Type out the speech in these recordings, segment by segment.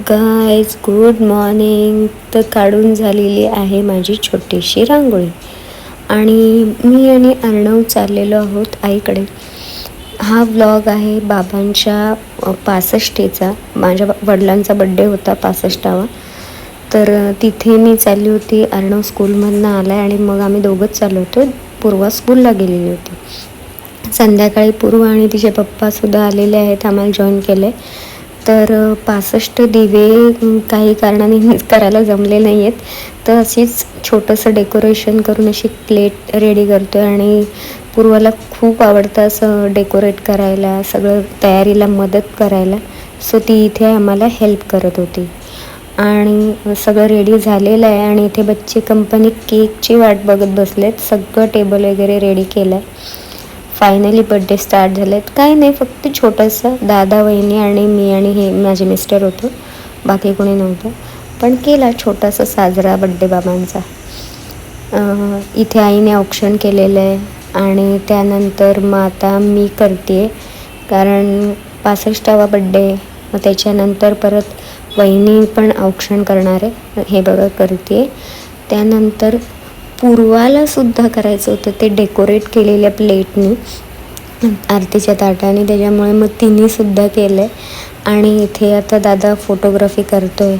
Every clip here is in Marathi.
Guys good morning. तर काढून झालेली आहे माझी छोटीशी रांगोळी आणि मी आणि अर्णव चाललेलो आहोत आईकडे. हा व्लॉग आहे बाबांच्या 65चा. माझ्या वडिलांचा बड्डे होता 65वा. तर तिथे मी चालली होती. अर्णव स्कूलमधनं आला आहे आणि मग आम्ही दोघंच चाललो होतो. पूर्वा स्कूलला गेलेली होती. संध्याकाळी पूर्वा आणि तिचे पप्पासुद्धा आलेले आहेत, आम्हाला जॉईन केलं आहे. तर 65 दिवे काही कारणाने करायला जमले नाही आहेत, तर अशीच छोटंसं डेकोरेशन करून अशी प्लेट रेडी करतो आहे. आणि पूर्वाला खूप आवडतं असं डेकोरेट करायला, सगळं तयारीला मदत करायला. सो ती इथे आम्हाला हेल्प करत होती आणि सगळं रेडी झालेलं आहे. आणि इथे बच्चे कंपनी केकची वाट बघत बसलेत. सगळं टेबल वगैरे रेडी केलं आहे. फायनली बड्डे स्टार्ट झाले आहेत. काही नाही, फक्त छोटंसं दादा, वहिनी आणि मी आणि हे माझे मिस्टर होतो, बाकी कोणी नव्हतं. पण केला छोटासा साजरा बड्डे बाबांचा. इथे आईने ऑप्शन केलेलं आहे आणि त्यानंतर मग आता मी करते, कारण 65वा बड्डे. मग त्याच्यानंतर परत वहिनी पण ऑप्शन करणार आहे, हे बघा करते. त्यानंतर पूर्वालासुद्धा करायचं होतं ते डेकोरेट केलेल्या प्लेटनी, आरतीच्या ताटाने, त्याच्यामुळे मग तिनेसुद्धा केलं आहे. आणि इथे आता दादा फोटोग्राफी करतो आहे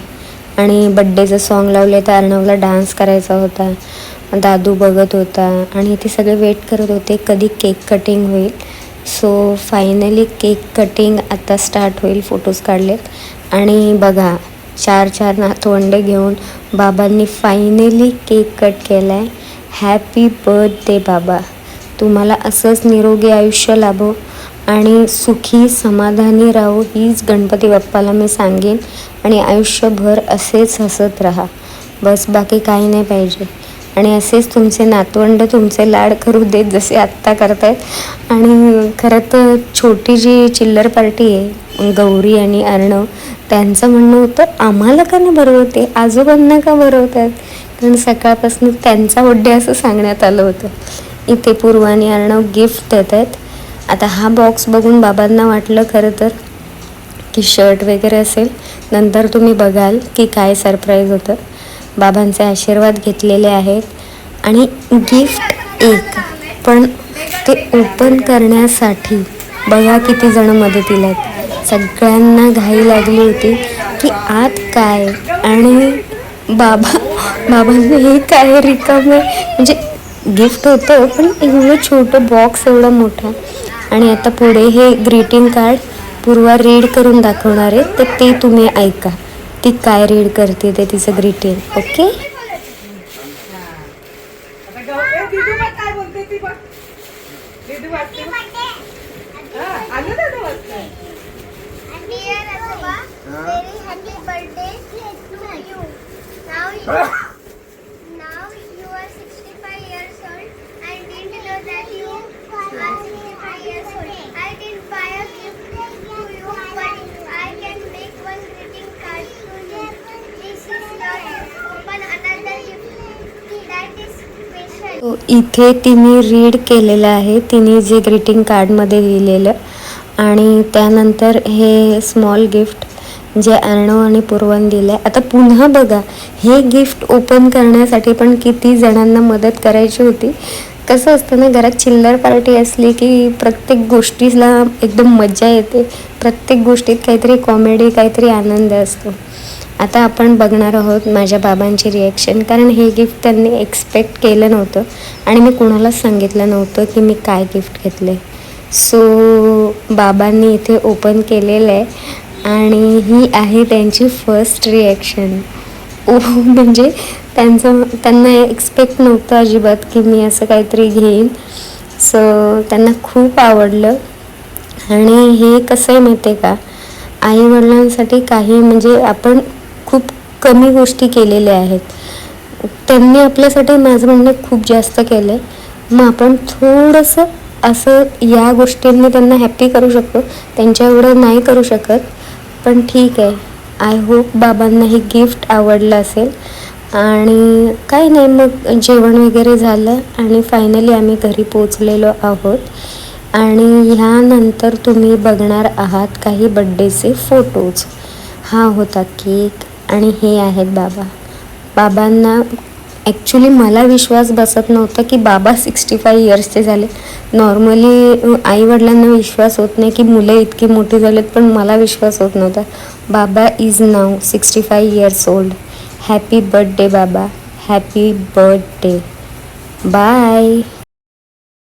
आणि बड्डेचं सॉन्ग लावले, तर अर्णवला डान्स करायचा होता. दादू बघत होता आणि इथे सगळे वेट करत होते कधी केक कटिंग होईल. सो फायनली केक कटिंग आता स्टार्ट होईल. फोटोज काढलेत आणि बघा 4 नातवंडे घेऊन बाबांनी फायनली केक कट केला आहे. हॅपी बर्थडे बाबा, तुम्हाला असंच निरोगी आयुष्य लाभो आणि सुखी समाधानी राहू, हीच गणपती बाप्पाला मी सांगेन. आणि आयुष्यभर असेच हसत राहा, बस बाकी काही नाही पाहिजे. आणि असेच तुमचे नातवंड तुमचे लाड करू देत जसे आत्ता करतायत. आणि खरं तर छोटी जी चिल्लर पार्टी आहे, गौरी आणि अर्णव, त्यांचं म्हणणं होतं आम्हाला का नाही भरवते, आजोबांना का भरवतात, कारण सकाळपासून त्यांचा बड्डे असं सांगण्यात आलं होतं. इथे पूर्वा आणि अर्णव गिफ्ट देत आहेत. आता हा बॉक्स बघून बाबांना वाटलं खरं तर की शर्ट वगैरे असेल, नंतर तुम्ही बघाल की काय सरप्राईज होतं. बाबांचे आशीर्वाद घेतलेले आहेत आणि गिफ्ट एक, पण ते ओपन करण्यासाठी बघा किती जण मदतीला आहेत. सगळ्यांना घाई लागली होती की आत काय, आणि बाबांनी हे काय रिकामं, म्हणजे गिफ्ट होतं पण एवढं छोटं बॉक्स, एवढा मोठा. आणि आता पुढे हे ग्रीटिंग कार्ड पूर्वा रीड करून दाखवणार आहे, तर ते तुम्ही ऐका ती काय रीड करते ते तिचं greeting. Okay. Now you are 65 years old. I didn't know that you are 65 years old. I didn't buy a gift to you, but I can make one greeting card to you. This is your gift. Open another gift that is special. इथे तिने रीड केलेलं आहे, तिने जे ग्रीटिंग कार्डमध्ये लिहिलेलं. आणि त्यानंतर हे स्मॉल गिफ्ट जे अर्णव आणि पूर्वाने दिलं आहे. आता पुन्हा बघा, हे गिफ्ट ओपन करण्यासाठी पण किती जणांना मदत करायची होती. कसं असतं ना, घरात चिल्लर पार्टी असली की प्रत्येक गोष्टीला एकदम मजा येते, प्रत्येक गोष्टीत काहीतरी कॉमेडी, काहीतरी आनंद असतो. आता आपण बघणार आहोत माझ्या बाबांची रिॲक्शन, कारण हे गिफ्ट त्यांनी एक्सपेक्ट केलं नव्हतं आणि मी कुणालाच सांगितलं नव्हतं की मी काय गिफ्ट घेतलं आहे. सो बाबांनी इथे ओपन केलेलं आहे आणि ही आहे त्यांची फर्स्ट रिॲक्शन. म्हणजे त्यांना एक्सपेक्ट नव्हतं अजिबात की मी असं काहीतरी घेईन. सो त्यांना खूप आवडलं. आणि हे कसं आहे माहिती आहे का, आईवडिलांसाठी काही म्हणजे आपण खूप कमी गोष्टी केलेल्या आहेत, त्यांनी आपल्यासाठी माझं म्हणणं खूप जास्त केलं आहे. मग आपण थोडंसं असं या गोष्टींनी त्यांना हॅप्पी करू शकतो, त्यांच्या एवढं नाही करू शकत. पण ठीक आहे, आय होप बाबांना हे गिफ्ट आवडलं असेल. आणि काही नाही, मग जेवण वगैरे झालं आणि फायनली आम्ही घरी पोचलेलो आहोत. आणि ह्यानंतर तुम्ही बघणार आहात काही बड्डेचे फोटोज. हा होता केक आणि हे आहेत बाबा. बाबांना ॲक्च्युली मला विश्वास बसत नव्हता की बाबा 65 इयर्सचे झाले. नॉर्मली आईवडिलांना विश्वास होत नाही की मुलं इतकी मोठी झालेत, पण मला विश्वास होत नव्हता. बाबा is now 65 years old. Happy birthday बाबा, हॅपी बर्थडे. बाय.